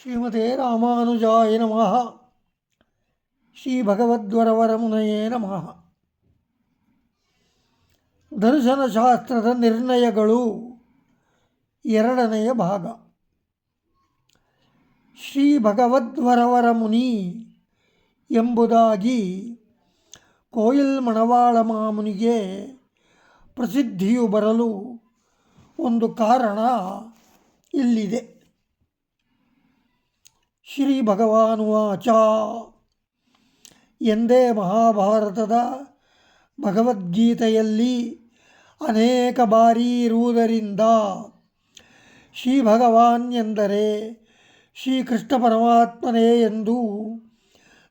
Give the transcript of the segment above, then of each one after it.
ಶ್ರೀಮತೆ ರಾಮಾನುಜಾಯ ನಮಃ. ಶ್ರೀ ಭಗವದ್ವರವರಮುನಯೇ ನಮಃ. ದರ್ಶನಶಾಸ್ತ್ರದ ನಿರ್ಣಯಗಳು ಎರಡನೆಯ ಭಾಗ. ಶ್ರೀ ಭಗವದ್ವರವರ ಮುನಿ ಎಂಬುದಾಗಿ ಕೋಯಿಲ್ ಮಣವಾಳ ಮಾಮುನಿಗೆ ಪ್ರಸಿದ್ಧಿಯು ಬರಲು ಒಂದು ಕಾರಣ ಇಲ್ಲಿದೆ. ಶ್ರೀ ಭಗವಾನುವಾಚ ಎಂದೇ ಮಹಾಭಾರತದ ಭಗವದ್ಗೀತೆಯಲ್ಲಿ ಅನೇಕ ಬಾರಿ ಇರುವುದರಿಂದ ಶ್ರೀ ಭಗವಾನ್ ಎಂದರೆ ಶ್ರೀಕೃಷ್ಣ ಪರಮಾತ್ಮನೇ ಎಂದು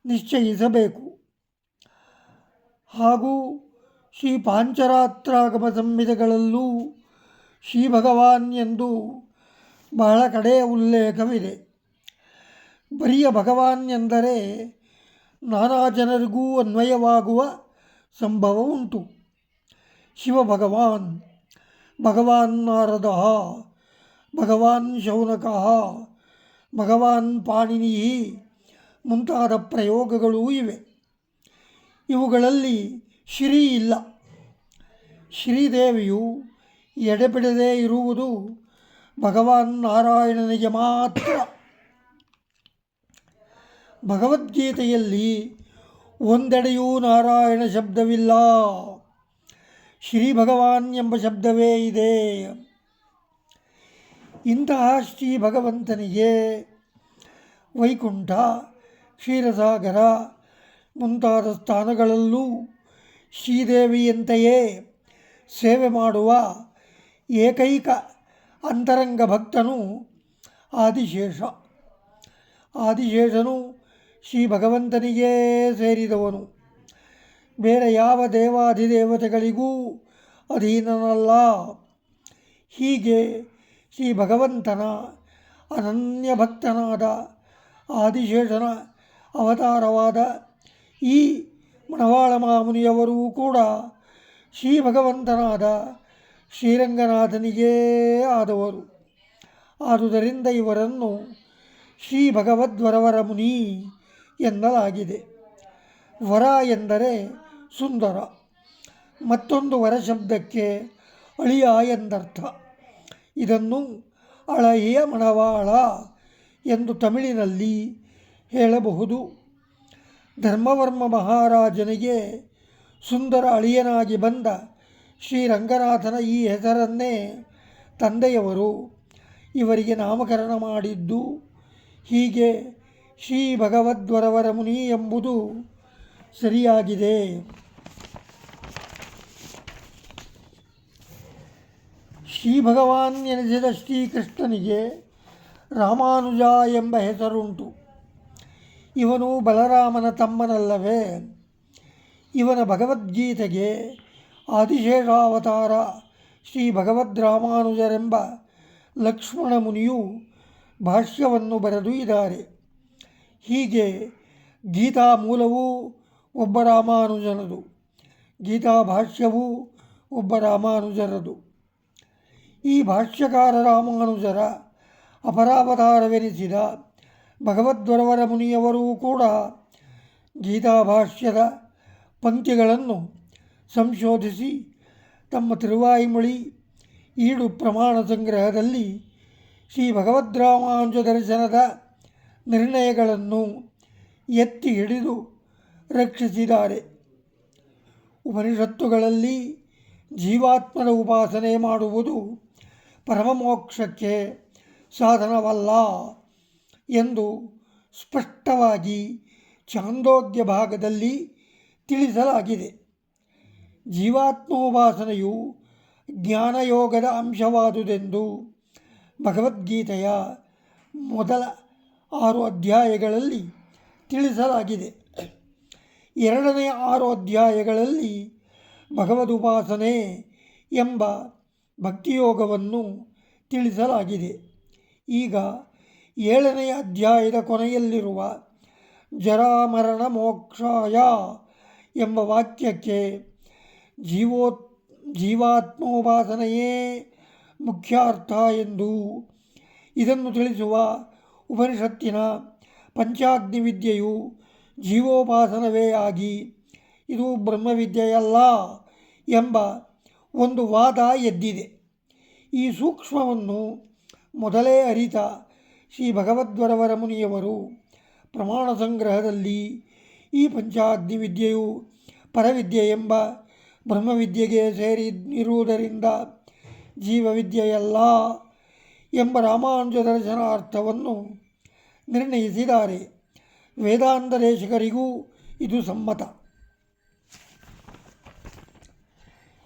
ನಿಶ್ಚಯಿಸಬೇಕು. ಹಾಗೂ ಶ್ರೀ ಪಾಂಚರಾತ್ರಾಗಮ ಸಂಹಿತೆಗಳಲ್ಲೂ ಶ್ರೀ ಭಗವಾನ್ ಎಂದು ಬಹಳ ಕಡೆ ಉಲ್ಲೇಖವಿದೆ. ಬರಿಯ ಭಗವಾನ್ ಎಂದರೆ ನಾನಾ ಜನರಿಗೂ ಅನ್ವಯವಾಗುವ ಸಂಭವ ಉಂಟು. ಶಿವಭಗವಾನ್, ಭಗವಾನ್ ನಾರದ, ಭಗವಾನ್ ಶೌನಕಃ, ಭಗವಾನ್ ಪಾಣಿನಿ ಮುಂತಾದ ಪ್ರಯೋಗಗಳೂ ಇವೆ. ಇವುಗಳಲ್ಲಿ ಶ್ರೀ ಇಲ್ಲ. ಶ್ರೀದೇವಿಯು ಎಡೆಬಿಡದೆ ಇರುವುದು ಭಗವಾನ್ ನಾರಾಯಣನಿಗೆ ಮಾತ್ರ. ಭಗವದ್ಗೀತೆಯಲ್ಲಿ ಒಂದೆಡೆಯೂ ನಾರಾಯಣ ಶಬ್ದವಿಲ್ಲ, ಶ್ರೀ ಭಗವಾನ್ ಎಂಬ ಶಬ್ದವೇ ಇದೆ. ಇಂತಹ ಶ್ರೀ ಭಗವಂತನಿಗೆ ವೈಕುಂಠ, ಕ್ಷೀರಸಾಗರ ಮುಂತಾದ ಸ್ಥಾನಗಳಲ್ಲೂ ಶ್ರೀದೇವಿಯಂತೆಯೇ ಸೇವೆ ಮಾಡುವ ಏಕೈಕ ಅಂತರಂಗ ಭಕ್ತನು ಆದಿಶೇಷ. ಆದಿಶೇಷನು ಶ್ರೀ ಭಗವಂತನಿಗೇ ಸೇರಿದವನು. ಬೇರೆ ಯಾವ ದೇವಾಧಿದೇವತೆಗಳಿಗೂ ಅಧೀನನಲ್ಲ. ಹೀಗೆ ಶ್ರೀ ಭಗವಂತನ ಅನನ್ಯ ಭಕ್ತನಾದ ಆದಿಶೇಷನ ಅವತಾರವಾದ ಈ ಮಣವಾಳ ಮಾಮುನಿಯವರೂ ಕೂಡ ಶ್ರೀ ಭಗವಂತನಾದ ಶ್ರೀರಂಗನಾಥನಿಗೇ ಆದವರು. ಆದುದರಿಂದ ಇವರನ್ನು ಶ್ರೀ ಭಗವದ್ವರವರ ಮುನಿ ಎನ್ನಲಾಗಿದೆ. ವರ ಎಂದರೆ ಸುಂದರ. ಮತ್ತೊಂದು ವರ ಶಬ್ದಕ್ಕೆ ಅಳಿಯ ಎಂದರ್ಥ. ಇದನ್ನು ಅಳಹಿಯ ಮಣವಾಳ ಎಂದು ತಮಿಳಿನಲ್ಲಿ ಹೇಳಬಹುದು. ಧರ್ಮವರ್ಮ ಮಹಾರಾಜನಿಗೆ ಸುಂದರ ಅಳಿಯನಾಗಿ ಬಂದ ಶ್ರೀರಂಗನಾಥನ ಈ ಹೆಸರನ್ನೇ ತಂದೆಯವರು ಇವರಿಗೆ ನಾಮಕರಣ ಮಾಡಿದ್ದು. ಹೀಗೆ ಶ್ರೀ ಭಗವದ್ವರವರ ಮುನಿ ಎಂಬುದು ಸರಿಯಾಗಿದೆ. ಶ್ರೀ ಭಗವಾನ್ ಎನಿಸಿದ ಶ್ರೀಕೃಷ್ಣನಿಗೆ ರಾಮಾನುಜ ಎಂಬ ಹೆಸರುಂಟು. ಇವನು ಬಲರಾಮನ ತಮ್ಮನಲ್ಲವೇ? ಇವನ ಭಗವದ್ಗೀತೆಗೆ ಆದಿಶೇಷಾವತಾರ ಶ್ರೀ ಭಗವದ್ ರಾಮಾನುಜರೆಂಬ ಲಕ್ಷ್ಮಣ ಮುನಿಯು ಭಾಷ್ಯವನ್ನು ಬರೆದು ಇದ್ದಾರೆ. ಹೀಗೆ ಗೀತಾ ಮೂಲವೂ ಒಬ್ಬ ರಾಮಾನುಜನದು, ಗೀತಾ ಭಾಷ್ಯವೂ ಒಬ್ಬ ರಾಮಾನುಜರದು. ಈ ಭಾಷ್ಯಕಾರ ರಾಮಾನುಜರ ಅಪರಾವತಾರವೆನಿಸಿದ ಭಗವದ್ವರವರ ಮುನಿಯವರೂ ಕೂಡ ಗೀತಾ ಭಾಷ್ಯದ ಪಂಕ್ತಿಗಳನ್ನು ಸಂಶೋಧಿಸಿ ತಮ್ಮ ತಿರುವಾಯಿಮೊಳಿ ಈಡು ಪ್ರಮಾಣ ಸಂಗ್ರಹದಲ್ಲಿ ಶ್ರೀ ಭಗವದ್ರಾಮಾನುಜ ದರ್ಶನದ ನಿರ್ಣಯಗಳನ್ನು ಎತ್ತಿ ಹಿಡಿದು ರಕ್ಷಿಸಿದ್ದಾರೆ. ಉಪನಿಷತ್ತುಗಳಲ್ಲಿ ಜೀವಾತ್ಮನ ಉಪಾಸನೆ ಮಾಡುವುದು ಪರಮಮೋಕ್ಷಕ್ಕೆ ಸಾಧನವಲ್ಲ ಎಂದು ಸ್ಪಷ್ಟವಾಗಿ ಛಾಂದೋಗ್ಯ ಭಾಗದಲ್ಲಿ ತಿಳಿಸಲಾಗಿದೆ. ಜೀವಾತ್ಮೋಪಾಸನೆಯು ಜ್ಞಾನಯೋಗದ ಅಂಶವಾದುದೆಂದು ಭಗವದ್ಗೀತೆಯ ಮೊದಲ 6 ಅಧ್ಯಾಯಗಳಲ್ಲಿ ತಿಳಿಸಲಾಗಿದೆ. ಎರಡನೆಯ 6 ಅಧ್ಯಾಯಗಳಲ್ಲಿ ಭಗವದುಪಾಸನೆ ಎಂಬ ಭಕ್ತಿಯೋಗವನ್ನು ತಿಳಿಸಲಾಗಿದೆ. ಈಗ 7ನೆಯ ಅಧ್ಯಾಯದ ಕೊನೆಯಲ್ಲಿರುವ ಜರಾಮರಣ ಮೋಕ್ಷಾಯ ಎಂಬ ವಾಕ್ಯಕ್ಕೆ ಜೀವಾತ್ಮೋಪಾಸನೆಯೇ ಮುಖ್ಯಾರ್ಥ ಎಂದು ಇದನ್ನು ತಿಳಿಸುವ ಉಪನಿಷತ್ತಿನ ಪಂಚಾಗ್ನಿ ವಿದ್ಯೆಯು ಜೀವೋಪಾಸನವೇ ಆಗಿ ಇದು ಬ್ರಹ್ಮವಿದ್ಯೆಯಲ್ಲ ಎಂಬ ಒಂದು ವಾದ ಎದ್ದಿದೆ. ಈ ಸೂಕ್ಷ್ಮವನ್ನು ಮೊದಲೇ ಅರಿತ ಶ್ರೀ ಭಗವದ್ವರವರ ಮುನಿಯವರು ಪ್ರಮಾಣ ಸಂಗ್ರಹದಲ್ಲಿ ಈ ಪಂಚಾಗ್ನಿ ವಿದ್ಯೆಯು ಪರವಿದ್ಯೆ ಎಂಬ ಬ್ರಹ್ಮವಿದ್ಯೆಗೆ ಸೇರಿರುವುದರಿಂದ ಜೀವವಿದ್ಯೆಯಲ್ಲ ಎಂಬ ರಾಮಾನುಜ ದರ್ಶನ ಅರ್ಥವನ್ನು ನಿರ್ಣಯಿಸಿದ್ದಾರೆ. ವೇದಾಂತ ದೇಶಿಕರಿಗೂ ಇದು ಸಮ್ಮತ.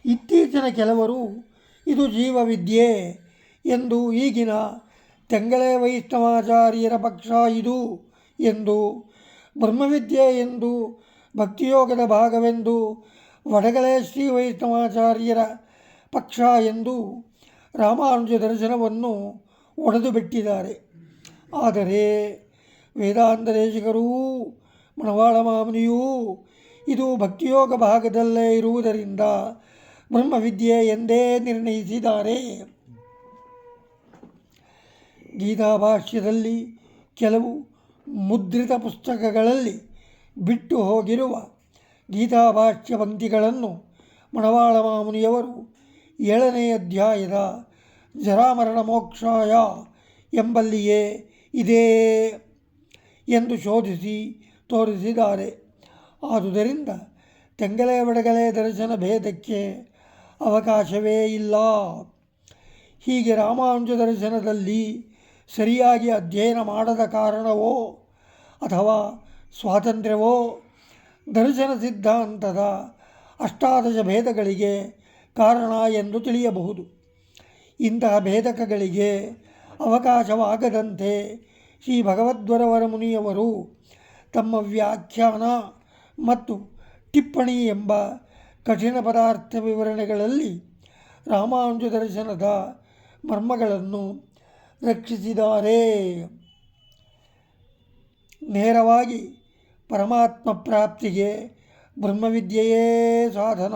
ಇತ್ತೀಚಿನ ಕೆಲವರು ಇದು ಜೀವವಿದ್ಯೆ ಎಂದು, ಈಗಿನ ತೆಂಗಳೆ ವೈಷ್ಣವಾಚಾರ್ಯರ ಪಕ್ಷ ಇದು ಎಂದು, ಬ್ರಹ್ಮವಿದ್ಯೆ ಎಂದು, ಭಕ್ತಿಯೋಗದ ಭಾಗವೆಂದು ವಡಗಳೆ ಶ್ರೀ ವೈಷ್ಣವಾಚಾರ್ಯರ ಪಕ್ಷ ಎಂದು ರಾಮಾನುಜ ದರ್ಶನವನ್ನು ಒಡೆದು ಬಿಟ್ಟಿದ್ದಾರೆ. ಆದರೆ ವೇದಾಂತ ದೇಶಿಕರೂ ಮಣವಾಳ ಮಾಮುನಿಯೂ ಇದು ಭಕ್ತಿಯೋಗ ಭಾಗದಲ್ಲೇ ಇರುವುದರಿಂದ ಬ್ರಹ್ಮವಿದ್ಯೆ ಎಂದೇ ನಿರ್ಣಯಿಸಿದ್ದಾರೆ. ಗೀತಾಭಾಷ್ಯದಲ್ಲಿ ಕೆಲವು ಮುದ್ರಿತ ಪುಸ್ತಕಗಳಲ್ಲಿ ಬಿಟ್ಟು ಹೋಗಿರುವ ಗೀತಾಭಾಷ್ಯ ಪಂಕ್ತಿಗಳನ್ನು ಮಣವಾಳ ಮಾಮುನಿಯವರು 7ನೇ ಅಧ್ಯಾಯದ ಜರಾಮರಣ ಮೋಕ್ಷಾಯ ಎಂಬಲ್ಲಿಯೇ ಇದೆ ಎಂದು ಶೋಧಿಸಿ ತೋರಿಸಿದ್ದಾರೆ. ಆದುದರಿಂದ ತೆಂಗಲೆ ವಡಗಲೆ ದರ್ಶನ ಭೇದಕ್ಕೆ ಅವಕಾಶವೇ ಇಲ್ಲ. ಹೀಗೆ ರಾಮಾನುಜ ದರ್ಶನದಲ್ಲಿ ಸರಿಯಾಗಿ ಅಧ್ಯಯನ ಮಾಡದ ಕಾರಣವೋ ಅಥವಾ ಸ್ವಾತಂತ್ರ್ಯವೋ ದರ್ಶನ ಸಿದ್ಧಾಂತದ ಅಷ್ಟಾದಶ ಭೇದಗಳಿಗೆ ಕಾರಣ ಎಂದು ತಿಳಿಯಬಹುದು. ಇಂತಹ ಭೇದಕಗಳಿಗೆ ಅವಕಾಶವಾಗದಂತೆ ಶ್ರೀ ಭಗವದ್ವರವರ ಮುನಿಯವರು ತಮ್ಮ ವ್ಯಾಖ್ಯಾನ ಮತ್ತು ಟಿಪ್ಪಣಿ ಎಂಬ ಕಠಿಣ ಪದಾರ್ಥ ವಿವರಣೆಗಳಲ್ಲಿ ರಾಮಾನುಜ ದರ್ಶನದ ಮರ್ಮಗಳನ್ನು ರಕ್ಷಿಸಿದ್ದಾರೆ. ನೇರವಾಗಿ ಪರಮಾತ್ಮ ಪ್ರಾಪ್ತಿಗೆ ಬ್ರಹ್ಮವಿದ್ಯೆಯೇ ಸಾಧನ,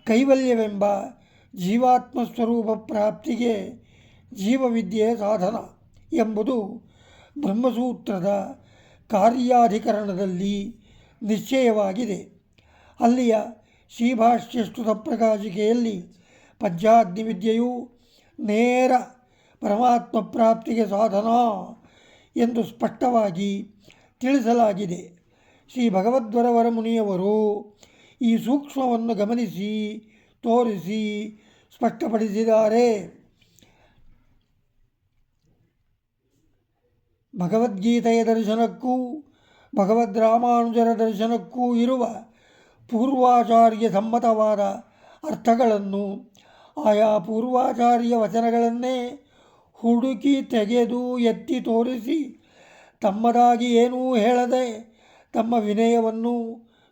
ಕೈವಲ್ಯವೆಂಬ ಜೀವಾತ್ಮ ಸ್ವರೂಪ ಪ್ರಾಪ್ತಿಗೆ ಜೀವವಿದ್ಯೆ ಸಾಧನ ಎಂಬುದು ಬ್ರಹ್ಮಸೂತ್ರದ ಕಾರ್ಯಾಧಿಕರಣದಲ್ಲಿ ನಿಶ್ಚಯವಾಗಿದೆ. ಅಲ್ಲಿಯ ಶ್ರೀಭಾಷ್ಯಸ್ತುತ ಪ್ರಕಾಶಿಕೆಯಲ್ಲಿ ಪಂಚಾಗ್ನಿ ವಿದ್ಯೆಯು ನೇರ ಪರಮಾತ್ಮ ಪ್ರಾಪ್ತಿಗೆ ಸಾಧನ ಎಂದು ಸ್ಪಷ್ಟವಾಗಿ ತಿಳಿಸಲಾಗಿದೆ. ಶ್ರೀ ಭಗವದ್ವರವರ ಮುನಿಯವರು ಈ ಸೂಕ್ಷ್ಮವನ್ನು ಗಮನಿಸಿ ತೋರಿಸಿ ಸ್ಪಷ್ಟಪಡಿಸಿದ್ದಾರೆ. ಭಗವದ್ಗೀತೆಯ ದರ್ಶನಕ್ಕೂ ಭಗವದ್ ರಾಮಾನುಜರ ದರ್ಶನಕ್ಕೂ ಇರುವ ಪೂರ್ವಾಚಾರ್ಯ ಸಮ್ಮತವಾದ ಅರ್ಥಗಳನ್ನು ಆಯಾ ಪೂರ್ವಾಚಾರ್ಯ ವಚನಗಳನ್ನೇ ಹುಡುಕಿ ತೆಗೆದು ಎತ್ತಿ ತೋರಿಸಿ ತಮ್ಮದಾಗಿ ಏನೂ ಹೇಳದೆ ತಮ್ಮ ವಿನಯವನ್ನು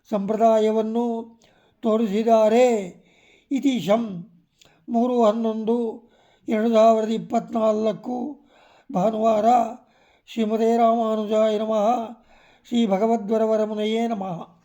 ಸಂಪ್ರದಾಯವನ್ನು ತೋರಿಸಿದ್ದಾರೆ. ಇತಿ ಶಂ 3/11/2024 ಭಾನುವಾರ. ಶ್ರೀಮದೇ ರಾಮಾನುಜಾಯ ನಮಃ. ಶ್ರೀ ಭಗವದ್ವರವರ ಮುನಯೇ ನಮಃ.